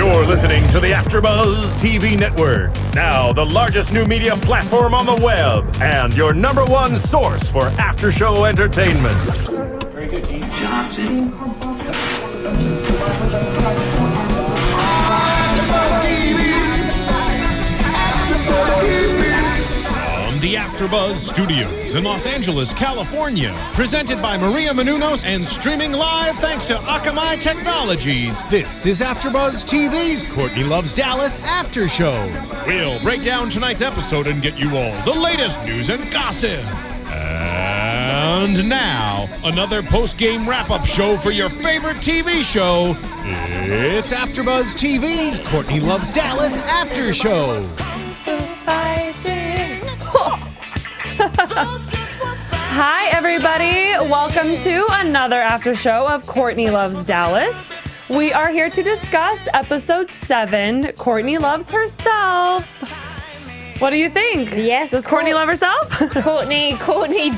You're listening to the AfterBuzz TV network, now the largest new media platform on the web, and your number one source for after-show entertainment. Very good, Gene Johnson. The AfterBuzz Studios in Los Angeles, California. Presented by Maria Menounos and streaming live thanks to Akamai Technologies. This is AfterBuzz TV's Courtney Loves Dallas After Show. We'll break down tonight's episode and get you all the latest news and gossip. And now, another post-game wrap-up show for your favorite TV show. It's AfterBuzz TV's Courtney Loves Dallas After Show. Hi, everybody. Welcome to another after show of Courtney Loves Dallas. We are here to discuss episode 7, Courtney Loves Herself. What do you think? Yes. Does Courtney love herself? Courtney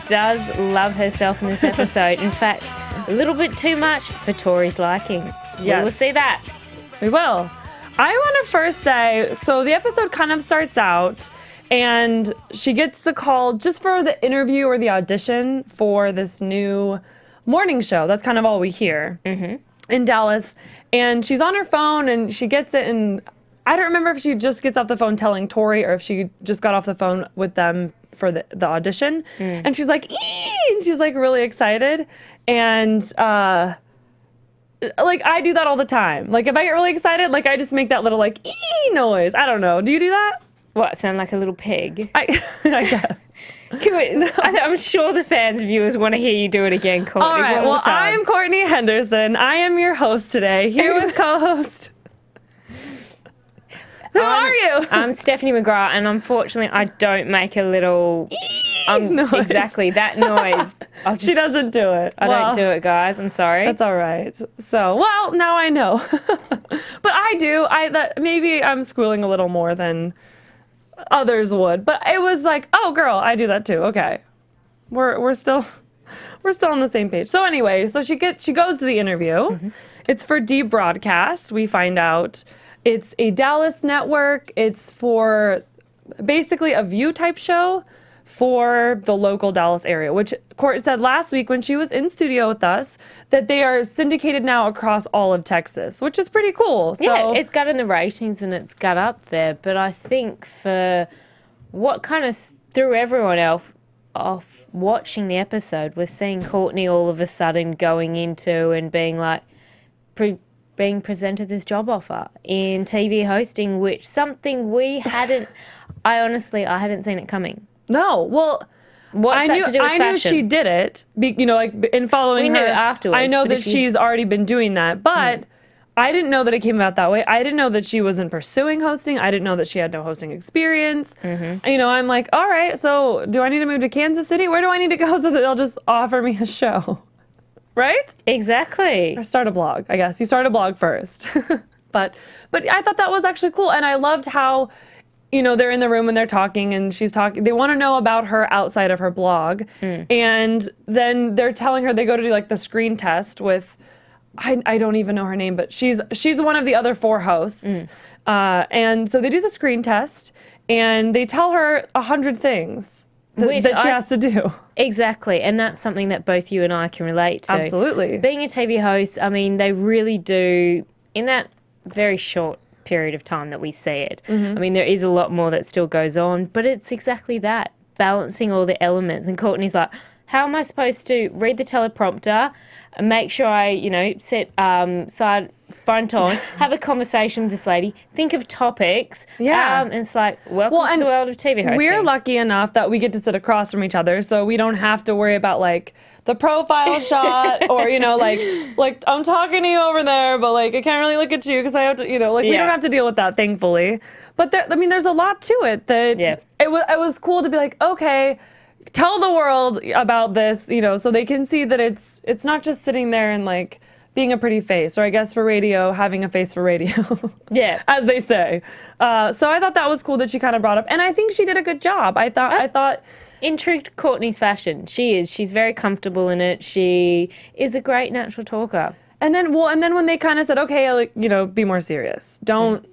does love herself in this episode. In fact, a little bit too much for Tori's liking. Yes. We'll see that. We will. I want to first say, so the episode kind of starts out and she gets the call just for the interview or the audition for this new morning show. That's kind of all we hear in Dallas. And she's on her phone and she gets it. And I don't remember if she just gets off the phone telling Tori or if she just got off the phone with them for the audition. And she's like, "Ee!" And she's like really excited. And like I do that all the time. Like if I get really excited, like I just make that little like "ee" noise. I don't know. Do you do that? What, sound like a little pig? I guess. I'm sure the fans, viewers want to hear you do it again, Courtney. All right, well, I'm Courtney Henderson. I am your host today, here with co-host. Who are you? I'm Stephanie McGrath, and unfortunately, I don't make a little noise. Exactly, that noise. She doesn't do it. I don't do it, guys. I'm sorry. That's all right. So, well, now I know. But I do. Maybe I'm squealing a little more than others would, but it was like, oh girl, I do that too. Okay, we're still on the same page. So anyway, so she goes to the interview. It's for Deep Broadcast. We find out it's a Dallas network. It's for basically a View type show for the local Dallas area, which Court said last week when she was in studio with us that they are syndicated now across all of Texas, which is pretty cool. So, yeah, it's got in the ratings and it's got up there, but I think for what kind of threw everyone else off watching the episode was seeing Courtney all of a sudden going into and being like, being presented this job offer in TV hosting, which something we hadn't, I hadn't seen it coming. No, well, I knew she did it. Like in following her, we knew afterwards. I know that she's already been doing that, but I didn't know that it came out that way. I didn't know that she wasn't pursuing hosting. I didn't know that she had no hosting experience. I'm like, all right, so do I need to move to Kansas City? Where do I need to go so that they'll just offer me a show? Right? Exactly. Or start a blog. I guess you start a blog first. but I thought that was actually cool, and I loved how, they're in the room and they're talking and she's talking. They want to know about her outside of her blog. And then they're telling her they go to do like the screen test with, I don't even know her name, but she's one of the other 4 hosts. And so they do the screen test and they tell her 100 things that she has to do. Exactly. And that's something that both you and I can relate to. Absolutely. Being a TV host, they really do, in that very short period of time that we see it. There is a lot more that still goes on, but it's exactly that, balancing all the elements. And Courtney's like, how am I supposed to read the teleprompter, make sure I, set side front on, have a conversation with this lady, think of topics. And it's like, welcome to the world of TV hosting. We're lucky enough that we get to sit across from each other, so we don't have to worry about like the profile shot or, like I'm talking to you over there, but like I can't really look at you because I have to, we don't have to deal with that, thankfully. But there's a lot to it that it was cool to be like, okay, tell the world about this, so they can see that it's not just sitting there and like being a pretty face, or I guess for radio, having a face for radio. As they say. So I thought that was cool that she kind of brought up, and I think she did a good job. I thought in true Courtney's fashion, she's very comfortable in it. She is a great natural talker. And then when they kind of said, okay, like, you know, be more serious. Don't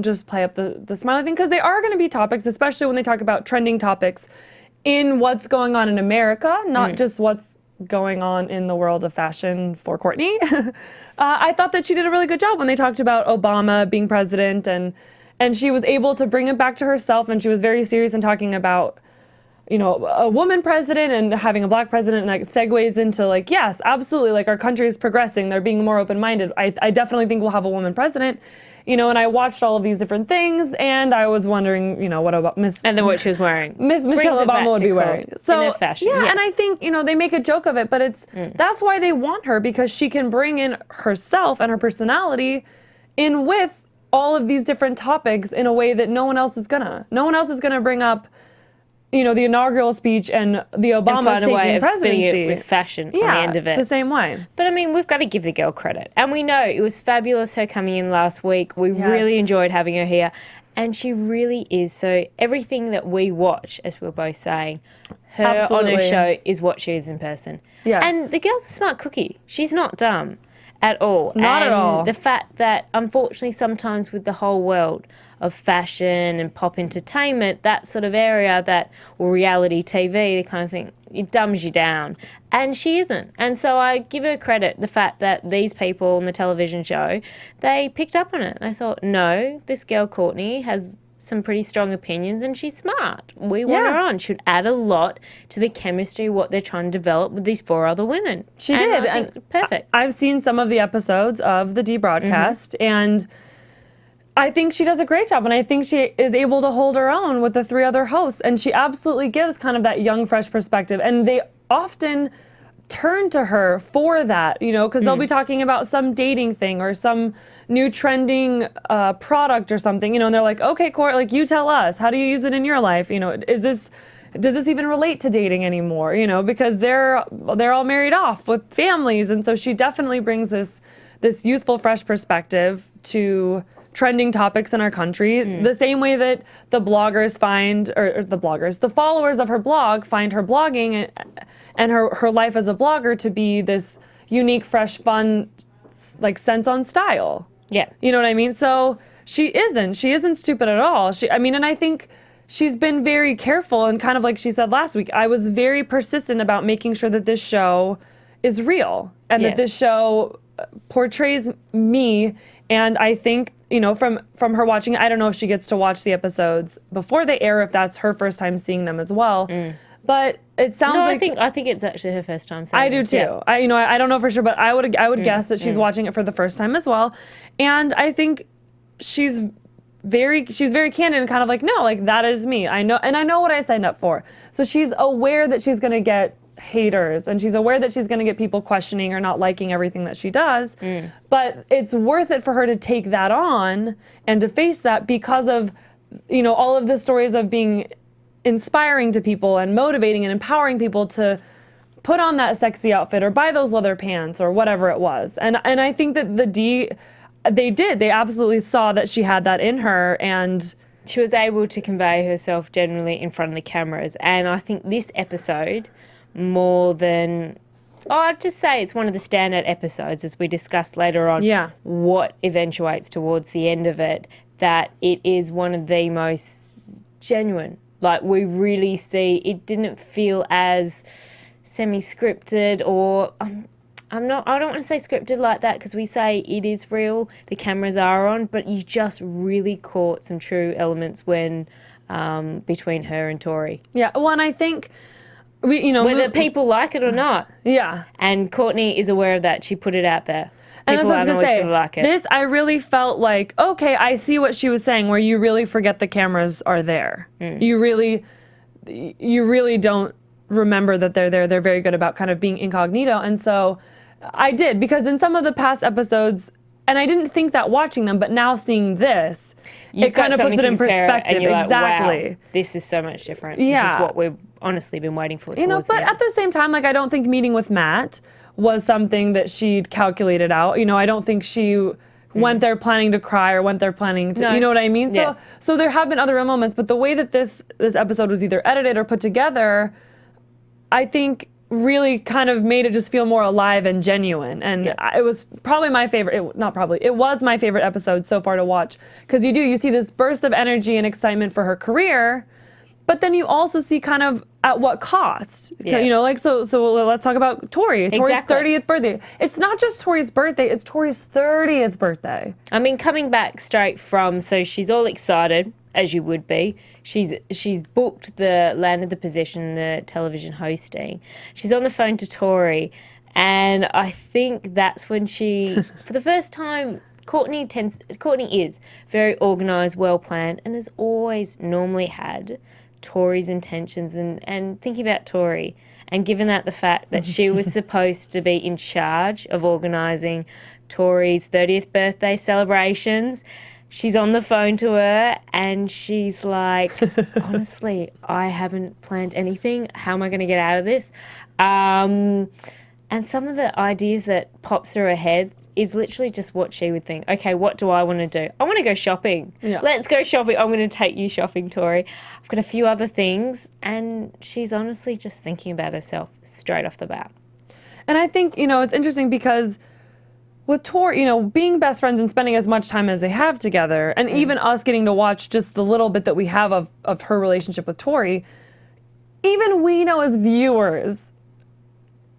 just play up the smiley thing, because they are going to be topics, especially when they talk about trending topics in what's going on in America, not just what's going on in the world of fashion for Courtney. I thought that she did a really good job when they talked about Obama being president, and she was able to bring it back to herself, and she was very serious in talking about, you know, a woman president and having a black president, and like segues into like, yes, absolutely, like our country is progressing, they're being more open-minded. I definitely think we'll have a woman president, you know, and I watched all of these different things, and I was wondering, you know, what about and then what she was wearing. Miss Michelle Obama would be wearing. So fashion. Yeah, and I think, you know, they make a joke of it, but it's that's why they want her, because she can bring in herself and her personality in with all of these different topics in a way that no one else is gonna. No one else is gonna bring up, you know, the inaugural speech and the Obama taking presidency. It with fashion on the end of it. The same way. But I mean, we've got to give the girl credit. And we know it was fabulous her coming in last week. We really enjoyed having her here. And she really is. So everything that we watch, as we're both saying, her on her show is what she is in person. Yes. And the girl's a smart cookie. She's not dumb at all. Not at all. The fact that, unfortunately, sometimes with the whole world of fashion and pop entertainment, that sort of area, or reality TV, the kind of thing, it dumbs you down. And she isn't. And so I give her credit, the fact that these people on the television show, they picked up on it. They thought, no, this girl Courtney has some pretty strong opinions and she's smart. We want her on. Should add a lot to the chemistry, what they're trying to develop with these 4 other women. She did. And perfect. I've seen some of the episodes of the debroadcast, and I think she does a great job, and I think she is able to hold her own with the 3 other hosts, and she absolutely gives kind of that young, fresh perspective, and they often turn to her for that, you know, because they'll be talking about some dating thing or some new trending product or something, you know, and they're like, okay, Court, like, you tell us, how do you use it in your life? You know, does this even relate to dating anymore? You know, because they're all married off with families, and so she definitely brings this youthful, fresh perspective to trending topics in our country, the same way that the bloggers find, or the followers of her blog find her blogging and her life as a blogger to be this unique, fresh, fun, like, sense on style. Yeah. You know what I mean? So she isn't stupid at all. And I think she's been very careful, and kind of like she said last week, I was very persistent about making sure that this show is real and that this show portrays me. And I think, you know, from her watching, I don't know if she gets to watch the episodes before they air, if that's her first time seeing them as well. But it sounds like I think it's actually her first time seeing I do too. Yeah. I don't know for sure, but I would guess that she's watching it for the first time as well. And I think she's very candid and kind of like, no, like, that is me. I know what I signed up for. So she's aware that she's going to get haters, and she's aware that she's going to get people questioning or not liking everything that she does, but it's worth it for her to take that on and to face that, because of, you know, all of the stories of being inspiring to people and motivating and empowering people to put on that sexy outfit or buy those leather pants or whatever it was. And I think that they absolutely saw that she had that in her, and she was able to convey herself generally in front of the cameras. And I think this episode, more than, I'd just say it's one of the standout episodes, as we discussed later on, what eventuates towards the end of it, that it is one of the most genuine. Like, we really see, it didn't feel as semi-scripted, or I don't want to say scripted like that, because we say it is real, the cameras are on, but you just really caught some true elements when between her and Tori. Yeah, well, and I think whether people like it or not. Yeah. And Courtney is aware of that. She put it out there. And that's what I was going to say. Like it. This, I really felt like, okay, I see what she was saying, where you really forget the cameras are there. You really don't remember that they're there. They're very good about kind of being incognito. And so I did, because in some of the past episodes, and I didn't think that watching them, but now seeing this, it kind of puts it in perspective. And you're exactly. Like, wow, this is so much different. Yeah. This is what we've honestly been waiting for. You know, but at the same time, like, I don't think meeting with Matt was something that she'd calculated out. You know, I don't think she went there planning to cry or went there planning to, you know what I mean? So there have been other moments, but the way that this episode was either edited or put together, I think really kind of made it just feel more alive and genuine. And it was probably my favorite, it was my favorite episode so far to watch. Because you see this burst of energy and excitement for her career, but then you also see kind of at what cost. Yeah. You know, like, so let's talk about Tori. Tori's Exactly. 30th birthday. It's not just Tori's birthday, it's Tori's 30th birthday. I mean, coming back straight from, so she's all excited, as you would be. She's booked landed the position, the television hosting. She's on the phone to Tori, and I think that's when she, for the first time, Courtney is very organised, well planned, and has always normally had Tori's intentions and thinking about Tori. And given that the fact that she was supposed to be in charge of organising Tori's 30th birthday celebrations, she's on the phone to her and she's like, honestly, I haven't planned anything. How am I going to get out of this? And some of the ideas that pops through her head is literally just what she would think. Okay, what do I want to do? I want to go shopping. Yeah. Let's go shopping. I'm going to take you shopping, Tori. I've got a few other things. And she's honestly just thinking about herself straight off the bat. And I think, it's interesting because with Tori, being best friends and spending as much time as they have together, and even us getting to watch just the little bit that we have of her relationship with Tori, even we know as viewers,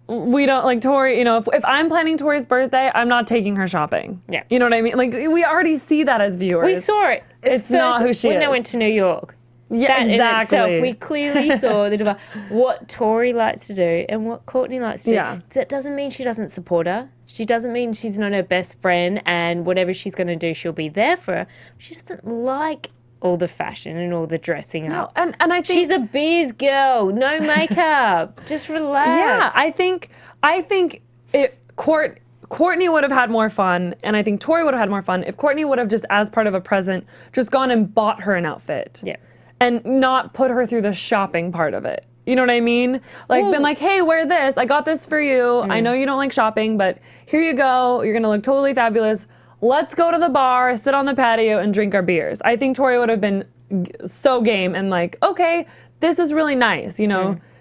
we don't, like, Tori, if I'm planning Tori's birthday, I'm not taking her shopping. Yeah. You know what I mean? Like, we already see that as viewers. We saw it. It's not who she when is. they went to New York. Yeah, That exactly. in itself, we clearly saw the divide. What Tori likes to do and what Courtney likes to Yeah. do. That doesn't mean she doesn't support her. She doesn't mean she's not her best friend and whatever she's going to do, she'll be there for her. She doesn't like all the fashion and all the dressing up. and I think She's a biz girl. No makeup. Just relax. Yeah, I think Courtney would have had more fun, and I think Tori would have had more fun if Courtney would have just, as part of a present, just gone and bought her an outfit. Yeah. And not put her through the shopping part of it. You know what I mean? Like, been like, hey, wear this. I got this for you. I know you don't like shopping, but here you go. You're going to look totally fabulous. Let's go to the bar, sit on the patio, and drink our beers. I think Tori would have been so game and like, okay, this is really nice.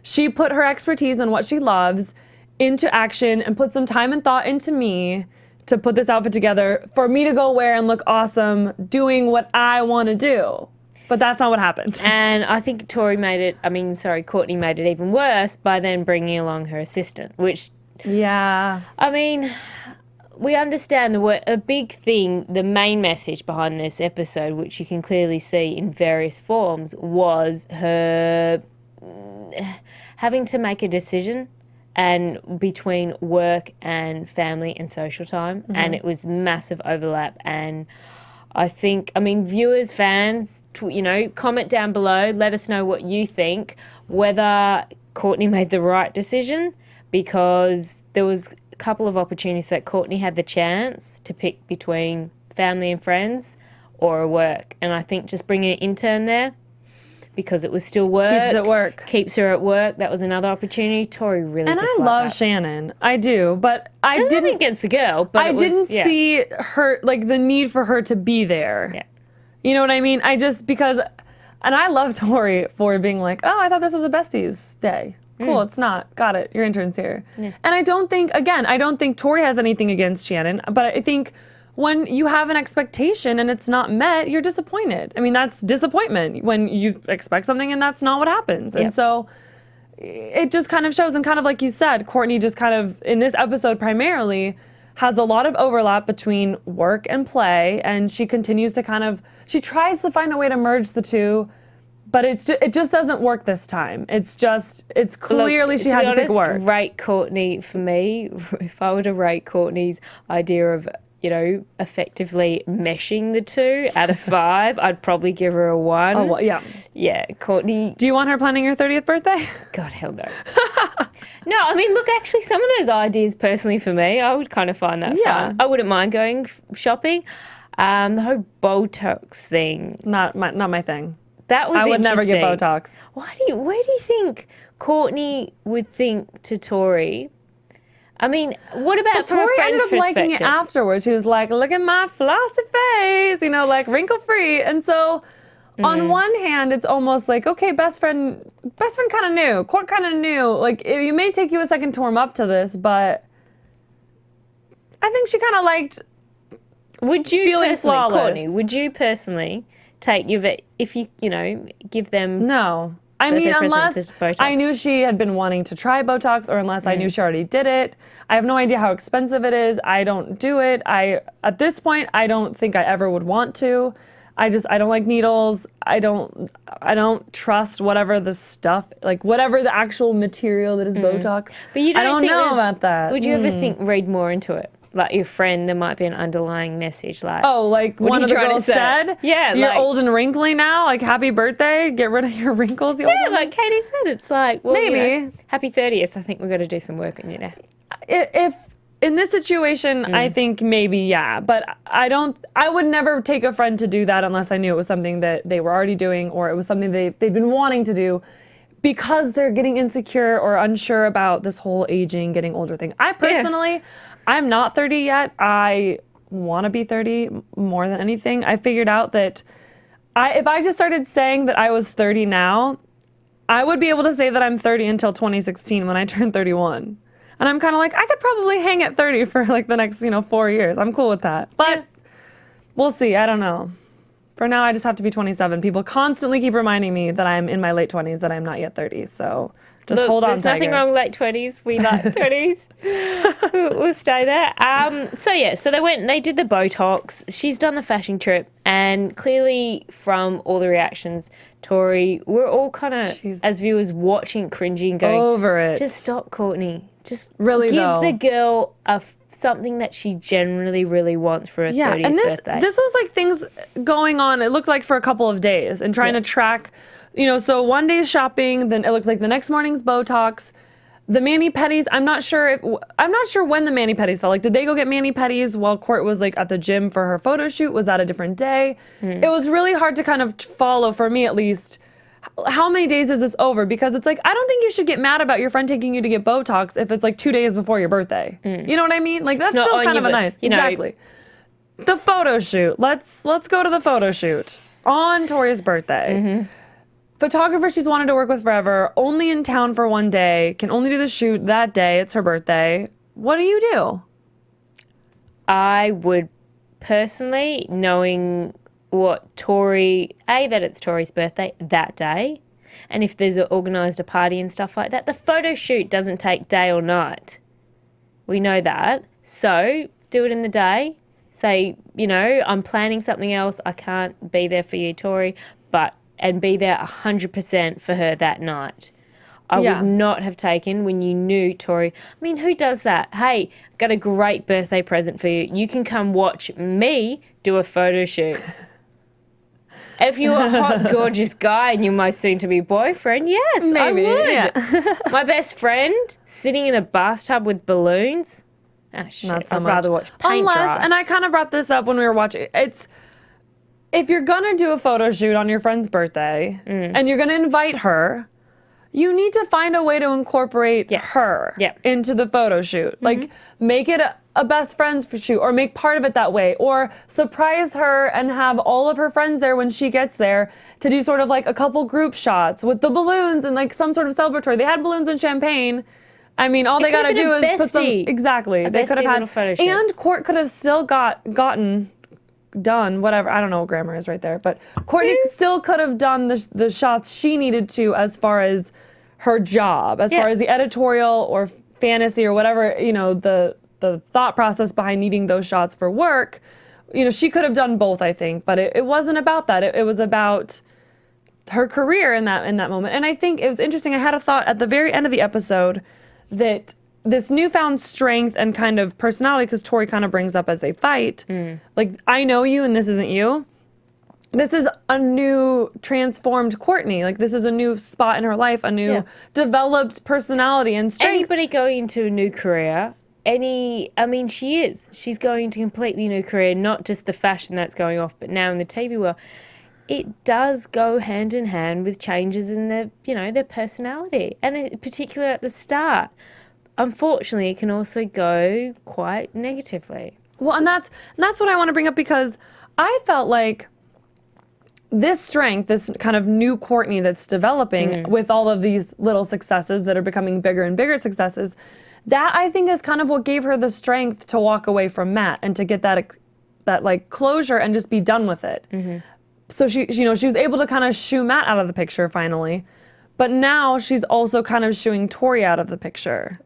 She put her expertise and what she loves into action and put some time and thought into me to put this outfit together for me to go wear and look awesome doing what I want to do. But that's not what happened. And I think Courtney made it even worse by then bringing along her assistant, which, Yeah. I mean, we understand a big thing, the main message behind this episode, which you can clearly see in various forms, was her having to make a decision and between work and family and social time. And it was massive overlap. And I think, viewers, fans, comment down below. Let us know what you think, whether Courtney made the right decision, because there was a couple of opportunities that Courtney had the chance to pick between family and friends or work. And I think just bringing an intern there, because it was still work. Keeps her at work. That was another opportunity. Tori really And I disliked love that. Shannon. I do. But I There's nothing didn't against the girl, but I didn't see her, like, the need for her to be there. Yeah. You know what I mean? And I love Tori for being like, oh, I thought this was a besties day. Cool, it's not. Got it. Your intern's here. Yeah. And I don't think Tori has anything against Shannon, but I think when you have an expectation and it's not met, you're disappointed. That's disappointment when you expect something and that's not what happens. Yep. And so it just kind of shows, and kind of like you said, Courtney just kind of, in this episode primarily, has a lot of overlap between work and play, and she continues to she tries to find a way to merge the two, but it just doesn't work this time. It's clearly she had to pick work. Rate Courtney, for me, if I were to rate Courtney's idea of, effectively meshing the two out of 5, I'd probably give her a 1. Oh, well, yeah. Yeah, Courtney. Do you want her planning your 30th birthday? God, hell no. No, look, actually, some of those ideas personally for me, I would kind of find that fun. I wouldn't mind going shopping. The whole Botox thing. Not my thing. That was I would never get interesting. Botox. Where do you think Courtney would think to Tori? What about from a Tori friend's ended up liking it perspective? afterwards. She was like, look at my flossy face, like wrinkle free. And so On one hand, it's almost like, okay, best friend kind of knew. Court kind of knew. Like, it may take you a second to warm up to this, but I think she kind of liked Would you feeling personally, flawless. Courtney, would you personally take your vet if you give them No. I birthday mean, present unless to Botox? I knew she had been wanting to try Botox, or unless I knew she already did it. I have no idea how expensive it is. I don't do it. At this point, I don't think I ever would want to. I don't like needles. I don't trust whatever the stuff, like whatever the actual material that is Botox. But you I don't think know there's- about that. Would you ever read more into it? Like your friend, there might be an underlying message like, Oh, like What are one you of the trying to girls say? said? Yeah, You're like- old and wrinkly now. Like, happy birthday. Get rid of your wrinkles. You old yeah, woman. like Katie said, it's like, well, Maybe. happy 30th. I think we've got to do some work on you now. If in this situation, I think maybe, yeah. But I would never take a friend to do that unless I knew it was something that they were already doing, or it was something they'd been wanting to do because they're getting insecure or unsure about this whole aging, getting older thing. I personally, I'm not 30 yet. I want to be 30 more than anything. I figured out that if I just started saying that I was 30 now, I would be able to say that I'm 30 until 2016 when I turn 31. And I'm kind of like, I could probably hang at 30 for like the next, 4 years. I'm cool with that. But we'll see. I don't know. For now, I just have to be 27. People constantly keep reminding me that I'm in my late 20s, that I'm not yet 30. So just hold on, There's nothing Tiger. wrong with late 20s. We like 20s. We'll stay there. So they did the Botox. She's done the fashion trip. And clearly from all the reactions, Tori, we're all kind of, as viewers, watching, cringing, going, over it. just stop, Courtney. Just Really, give though. the girl something that she generally really wants for her 30th and birthday. this was like things going on, it looked like for a couple of days, and trying to track, so one day's shopping, then it looks like the next morning's Botox. The mani-pedis, I'm not sure when the mani-pedis fell. Like, did they go get mani-pedis while Court was like at the gym for her photo shoot? Was that a different day? It was really hard to kind of follow, for me at least, how many days is this over? Because it's like, I don't think you should get mad about your friend taking you to get Botox if it's like 2 days before your birthday. You know what I mean? Like, that's not still on kind you, of a but, nice. you know. Exactly. The photo shoot. Let's go to the photo shoot on Tori's birthday. Photographer she's wanted to work with forever, only in town for one day, can only do the shoot that day. It's her birthday. What do you do? I would personally, knowing what Tori, that it's Tori's birthday that day, and if there's organised a party and stuff like that, the photo shoot doesn't take day or night. We know that. So do it in the day. Say, I'm planning something else. I can't be there for you, Tori, and be there 100% for her that night. I would not have taken when you knew Tori. I mean, who does that? Hey, got a great birthday present for you. You can come watch me do a photo shoot. If you're a hot, gorgeous guy and you're my soon-to-be boyfriend, yes, Maybe, I would. yeah. My best friend sitting in a bathtub with balloons. Oh, shit. Not so I'd much. rather watch paint dry. And I kind of brought this up when we were watching. If you're gonna do a photo shoot on your friend's birthday and you're gonna invite her, you need to find a way to incorporate her into the photo shoot. Like, make it a best friends shoot, or make part of it that way, or surprise her and have all of her friends there when she gets there to do sort of like a couple group shots with the balloons and like some sort of celebratory. They had balloons and champagne. I mean, all they gotta do is put some exactly. They could have had, photo shoot. and Court could have still gotten done whatever, I don't know what grammar is right there, but Courtney still could have done the shots she needed to as far as her job, as far as the editorial or fantasy or whatever, the thought process behind needing those shots for work. She could have done both, I think, but it wasn't about that. It was about her career in that moment. And I think it was interesting. I had a thought at the very end of the episode that this newfound strength and kind of personality, because Tori kind of brings up as they fight, like, I know you and this isn't you. This is a new transformed Courtney. Like, this is a new spot in her life, a new developed personality and strength. Anybody going into a new career, she is. She's going to a completely new career, not just the fashion that's going off, but now in the TV world. It does go hand in hand with changes in their personality, and in particular at the start. Unfortunately, it can also go quite negatively. Well, and that's what I want to bring up, because I felt like this strength, this kind of new Courtney that's developing with all of these little successes that are becoming bigger and bigger successes, that I think is kind of what gave her the strength to walk away from Matt and to get that like closure and just be done with it. So she was able to kind of shoo Matt out of the picture finally, but now she's also kind of shooing Tori out of the picture,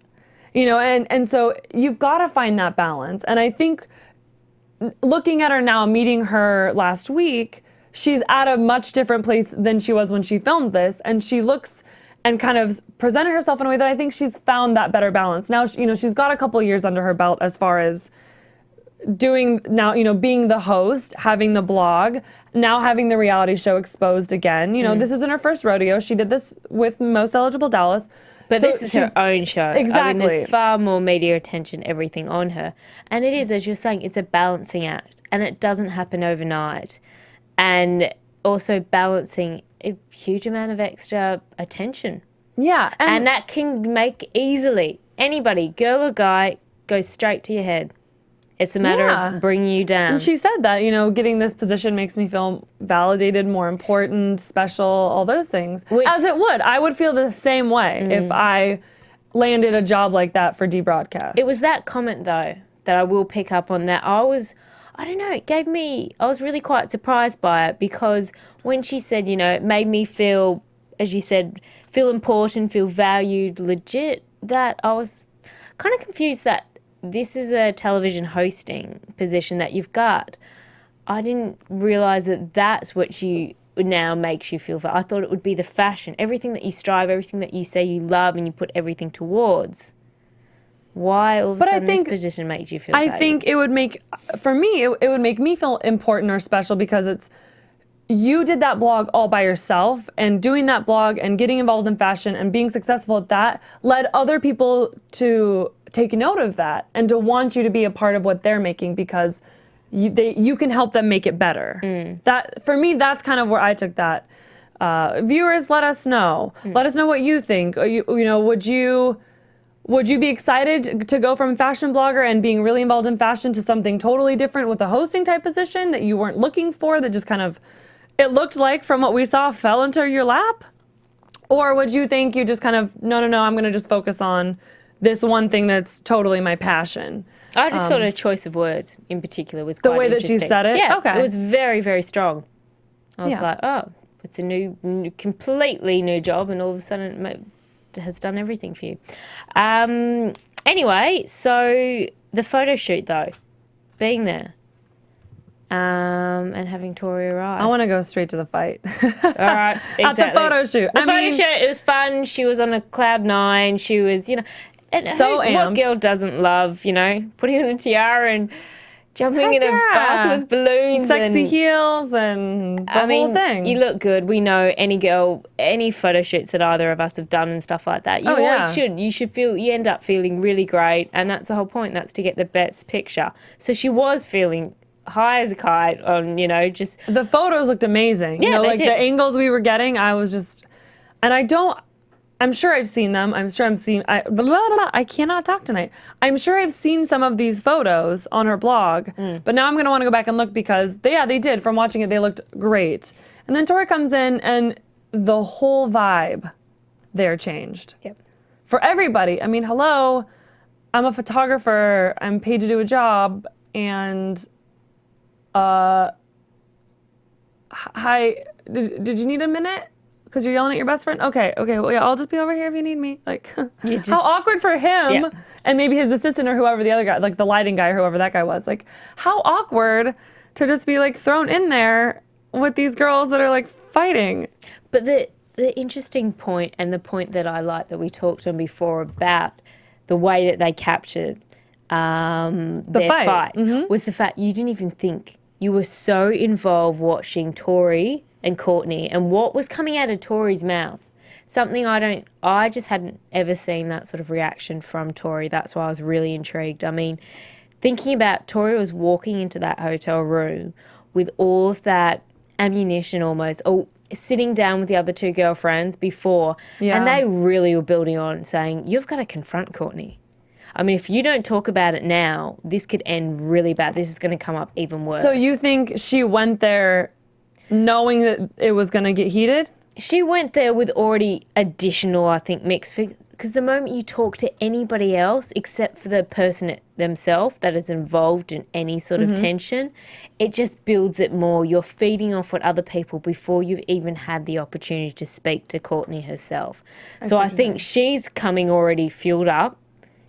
and so you've got to find that balance. And I think looking at her now, meeting her last week, she's at a much different place than she was when she filmed this, and she looks and kind of presented herself in a way that I think she's found that better balance. Now, she's got a couple years under her belt as far as being the host, having the blog, now having the reality show Exposed again. This isn't her first rodeo. She did this with Most Eligible Dallas. But this is her own show. Exactly. I mean, there's far more media attention, everything on her. And it is, as you're saying, it's a balancing act. And it doesn't happen overnight. And also balancing a huge amount of extra attention. Yeah. And that can make easily anybody, girl or guy, go straight to your head. It's a matter of bringing you down. And she said that, getting this position makes me feel validated, more important, special, all those things. As it would. I would feel the same way if I landed a job like that for D-Broadcast. It was that comment, though, that I will pick up on that. I was really quite surprised by it, because when she said, it made me feel, as you said, feel important, feel valued, legit, that I was kind of confused that this is a television hosting position that you've got. I didn't realise that that's what now makes you feel. I thought it would be the fashion, everything that you strive, everything that you say you love and you put everything towards. Why all of a sudden this position makes you feel valued? I think it would make, for me, it would make me feel important or special, because you did that blog all by yourself, and doing that blog and getting involved in fashion and being successful at that led other people to take note of that and to want you to be a part of what they're making, because you can help them make it better. That, for me, that's kind of where I took that. Viewers, let us know. Let us know what you think. Would you be excited to go from fashion blogger and being really involved in fashion to something totally different with a hosting type position that you weren't looking for, that just kind of, it looked like from what we saw, fell into your lap? Or would you think you just kind of, no, I'm going to just focus on this one thing that's totally my passion? I just thought her choice of words in particular was quite the way that she said it? Yeah, okay. It was very, very strong. I was like, oh, it's a completely new job, and all of a sudden it has done everything for you. Anyway, so the photo shoot, though, being there and having Tori arrive. I want to go straight to the fight. All right, exactly. At the photo shoot. The photo shoot, it was fun. She was on a cloud nine. She was, so amped. What girl doesn't love, putting on a tiara and jumping in a bath with balloons, sexy heels, and the whole thing. You look good. We know any girl, any photo shoots that either of us have done and stuff like that. You always should. You should feel. You end up feeling really great, and that's the whole point. That's to get the best picture. So she was feeling high as a kite on, just the photos looked amazing. Yeah, they like did. The angles we were getting, I was just, and I'm sure I've seen them. I cannot talk tonight. I'm sure I've seen some of these photos on her blog, but now I'm going to want to go back and look, because they did. From watching it, they looked great. And then Tori comes in, and the whole vibe there changed. Yep. For everybody. I mean, hello, I'm a photographer. I'm paid to do a job, and hi, did you need a minute? Because you're yelling at your best friend? Okay, well, yeah, I'll just be over here if you need me. Like, how awkward for him, and maybe his assistant or whoever the other guy, like the lighting guy or whoever that guy was. Like, how awkward to just be, like, thrown in there with these girls that are, like, fighting. But the interesting point, and the point that I like that we talked on before about the way that they captured their fight was the fact you didn't even think. You were so involved watching Tori and Courtney and what was coming out of Tori's mouth. Something I just hadn't ever seen that sort of reaction from Tori. That's why I was really intrigued. I mean, thinking about Tori was walking into that hotel room with all of that ammunition almost, or sitting down with the other two girlfriends before, and they really were building on saying, you've got to confront Courtney. I mean, if you don't talk about it now, this could end really bad. This is going to come up even worse. So you think she went there knowing that it was going to get heated? She went there with already additional, I think, mixed feelings. Because the moment you talk to anybody else, except for the person themselves that is involved in any sort of tension, it just builds it more. You're feeding off what other people before you've even had the opportunity to speak to Courtney herself. So I think she's coming already fueled up.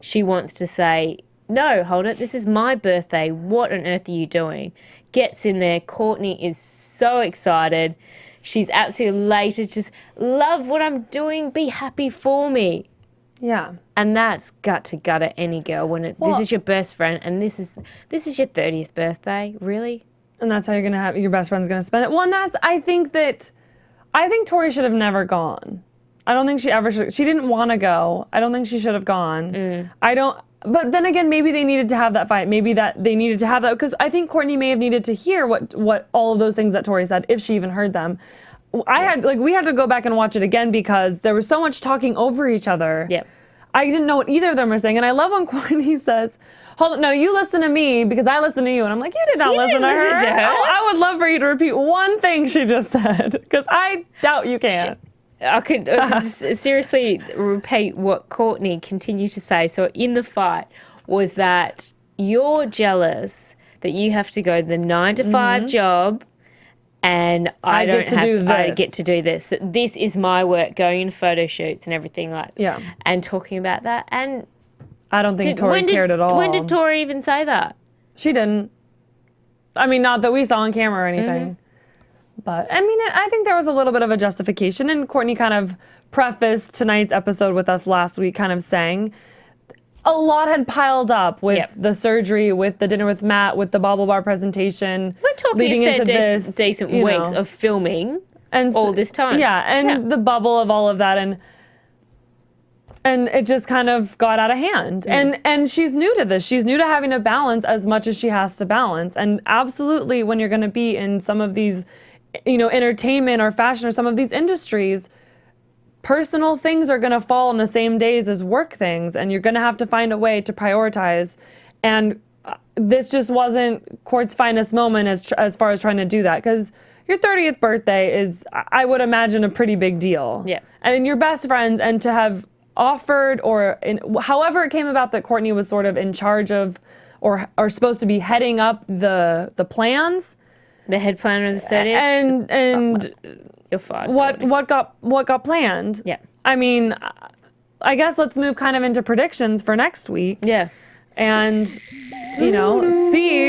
She wants to say, no, hold it, this is my birthday. What on earth are you doing? Gets in there. Courtney is so excited. She's absolutely elated. Just love what I'm doing. Be happy for me. Yeah. And that's gut to gutter any girl when this is your best friend and this is your 30th birthday, really? And that's how you're going to have your best friend's going to spend it. Well, and I think Tori should have never gone. I don't think she ever should. She didn't want to go. I don't think she should have gone. But then again, maybe they needed to have that fight. Maybe that they needed to have that because I think Courtney may have needed to hear what all of those things that Tori said, if she even heard them. We had to go back and watch it again because there was so much talking over each other. Yep. I didn't know what either of them were saying. And I love when Courtney says, hold on, no, you listen to me because I listen to you. And I'm like, you did not listen to her. I would love for you to repeat one thing she just said because I doubt you can. I could seriously repeat what Courtney continued to say. So in the fight was that you're jealous that you have to go to the 9-to-5 job and I get to do this. That this is my work, going in photo shoots and everything like that. Yeah. And talking about that. And I don't think Tori cared at all. When did Tori even say that? She didn't. I mean, not that we saw on camera or anything. But, I mean, I think there was a little bit of a justification. And Courtney kind of prefaced tonight's episode with us last week, kind of saying a lot had piled up with the surgery, with the dinner with Matt, with the Bobble Bar presentation. We're talking leading into this decent weeks of filming and all this time. Yeah, and the bubble of all of that. And it just kind of got out of hand. And she's new to this. She's new to having to balance as much as she has to balance. And absolutely, when you're going to be in some of these, entertainment or fashion or some of these industries, personal things are going to fall on the same days as work things. And you're going to have to find a way to prioritize. And this just wasn't Court's finest moment as far as trying to do that. Because your 30th birthday is, I would imagine, a pretty big deal. Yeah. And you're best friends, and to have offered however it came about that Courtney was sort of in charge of or supposed to be heading up the plans, the head planner of the 30th, and you're fired. What got planned? Yeah. I mean, I guess let's move kind of into predictions for next week. Yeah. And see.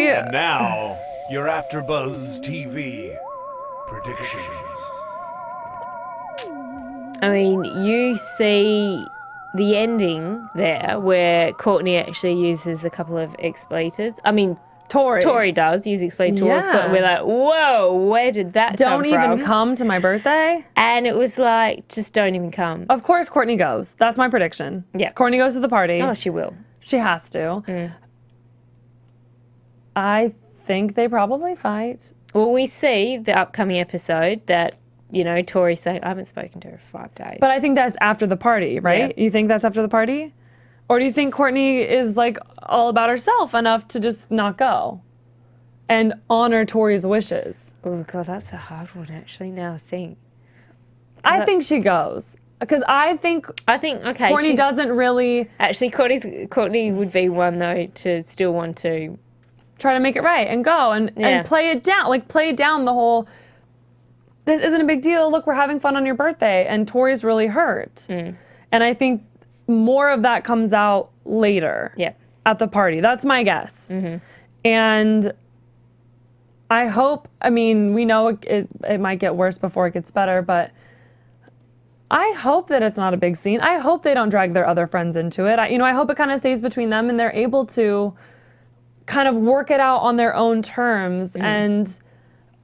And now your AfterBuzz TV predictions. I mean, you see the ending there where Courtney actually uses a couple of expletives. I mean, Tori does use expletives towards Courtney. We're like, whoa, where did that come from? Don't even come to my birthday. And it was like, just don't even come. Of course Courtney goes. That's my prediction. Yeah. Courtney goes to the party. Oh, she will. She has to. I think they probably fight. Well, we see the upcoming episode that, Tori's saying, I haven't spoken to her for 5 days. But I think that's after the party, right? Yeah. You think that's after the party? Or do you think Courtney is like all about herself enough to just not go and honor Tori's wishes? Oh, God, that's a hard one, actually, now I think. I think she goes. Because I think okay, Courtney doesn't really... Actually, Courtney would be one, though, to still want to... try to make it right and go and play it down. Like, play down the whole... This isn't a big deal. Look, we're having fun on your birthday. And Tori's really hurt. And I think more of that comes out later at the party. That's my guess. And I hope, we know it might get worse before it gets better, but I hope that it's not a big scene. I hope they don't drag their other friends into it. I hope it kind of stays between them and they're able to kind of work it out on their own terms and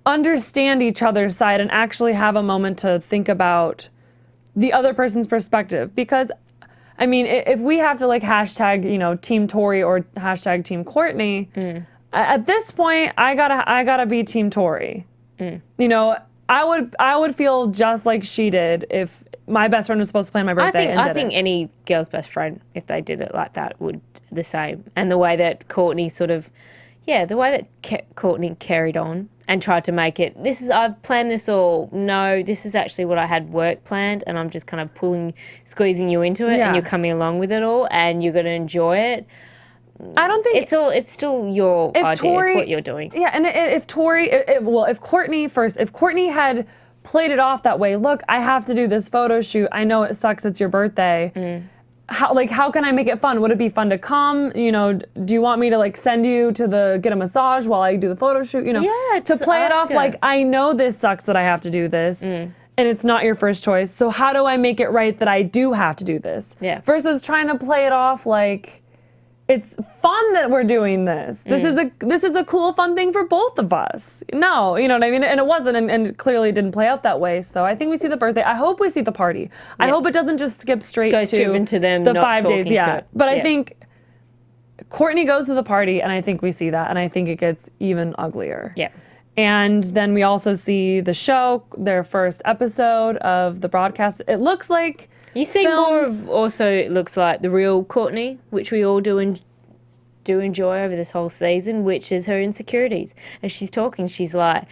understand each other's side and actually have a moment to think about the other person's perspective. Because, if we have to like hashtag, Team Tori or hashtag Team Courtney, at this point, I gotta be Team Tori. I would feel just like she did if my best friend was supposed to plan my birthday. I think any girl's best friend, if they did it like that, would the same. And the way that Courtney Courtney carried on and tried to make it, I've planned this all. No, this is actually what I had work planned, and I'm just kind of squeezing you into it, and you're coming along with it all, and you're going to enjoy it. I don't think it's still your idea. Tori, it's what you're doing. Yeah, and if Courtney had played it off that way, look, I have to do this photo shoot. I know it sucks. It's your birthday. How can I make it fun? Would it be fun to come? You know, do you want me to like send you to get a massage while I do the photo shoot? You know, to play it off like, I know this sucks that I have to do this. And it's not your first choice. So how do I make it right that I do have to do this? Yeah. Versus trying to play it off like, it's fun that we're doing this. This is a cool, fun thing for both of us. No, you know what I mean? And it wasn't, and clearly didn't play out that way. So I think we see the birthday. I hope we see the party. I hope it doesn't just skip straight into them the not 5 days. talking to it. But I think Courtney goes to the party, and I think we see that, and I think it gets even uglier. Yeah. And then we also see the show, their first episode of the broadcast. It looks like you see more of, also it looks like the real Courtney, which we all do enjoy over this whole season, which is her insecurities. As she's talking, she's like,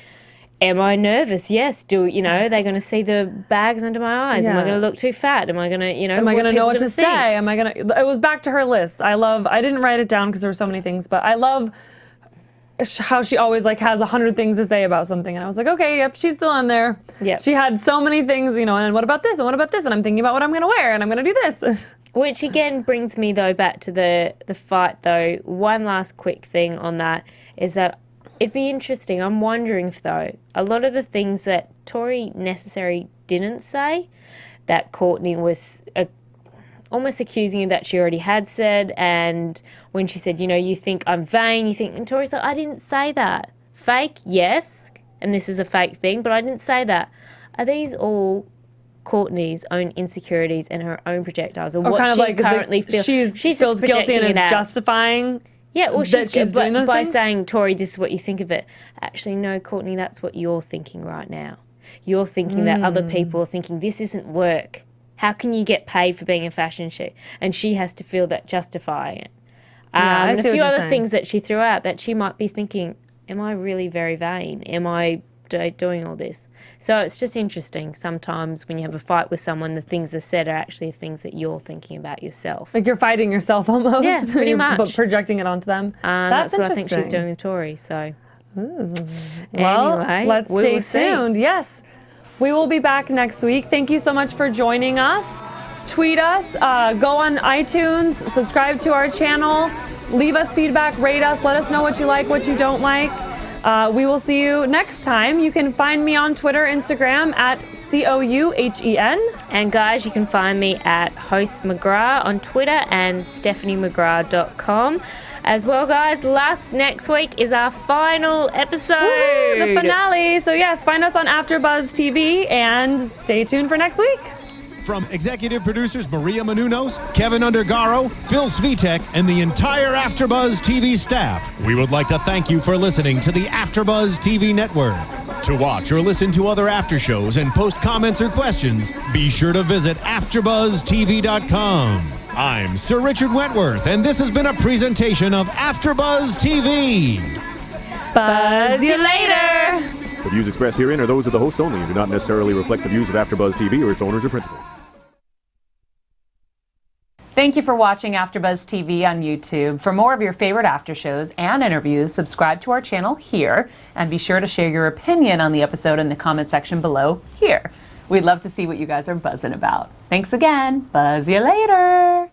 am I nervous? Yes. Are they going to see the bags under my eyes? Am I going to look too fat? Am I going to, am I going to know what to say? Am I going to, it was back to her list. I didn't write it down because there were so many things, but I love how she always like has 100 things to say about something, and I was like, okay, yep, she's still on there. Yeah, she had so many things, and what about this, and what about this, and I'm thinking about what I'm gonna wear, and I'm gonna do this. Which again brings me though back to the fight though. One last quick thing on that is that it'd be interesting. I'm wondering if though a lot of the things that Tori necessarily didn't say, that Courtney was almost accusing you that she already had said, and when she said, you think I'm vain, and Tori's like, I didn't say that. Fake, yes, and this is a fake thing, but I didn't say that. Are these all Courtney's own insecurities and her own projectiles, or what she currently feels? She feels guilty and is justifying. Yeah, well, she's doing those by things? saying, Tori, this is what you think of it. Actually, no, Courtney, that's what you're thinking right now. You're thinking that other people are thinking this isn't work. How can you get paid for being a fashion shoot? And she has to feel that justifying it. And a few other things that she threw out that she might be thinking, am I really very vain? Am I doing all this? So it's just interesting. Sometimes when you have a fight with someone, the things that are said are actually things that you're thinking about yourself. Like you're fighting yourself almost. Yeah, pretty much. But projecting it onto them. That's what I think she's doing with Tori. So, well, anyway, let's stay tuned. Yes. We will be back next week. Thank you so much for joining us. Tweet us, go on iTunes, subscribe to our channel, leave us feedback, rate us, let us know what you like, what you don't like. We will see you next time. You can find me on Twitter, Instagram at COUHEN. And guys, you can find me at Host McGrath on Twitter and StephanieMcGrath.com. As well, guys, next week is our final episode. Woo, the finale. So yes, find us on AfterBuzz TV and stay tuned for next week. From executive producers Maria Menounos, Kevin Undergaro, Phil Svitek, and the entire AfterBuzz TV staff, we would like to thank you for listening to the AfterBuzz TV network. To watch or listen to other after shows and post comments or questions, be sure to visit AfterBuzzTV.com. I'm Sir Richard Wentworth, and this has been a presentation of AfterBuzz TV. Buzz you later. The views expressed herein are those of the hosts only and do not necessarily reflect the views of AfterBuzz TV or its owners or principals. Thank you for watching AfterBuzz TV on YouTube. For more of your favorite after shows and interviews, subscribe to our channel here, and be sure to share your opinion on the episode in the comment section below here. We'd love to see what you guys are buzzing about. Thanks again. Buzz you later.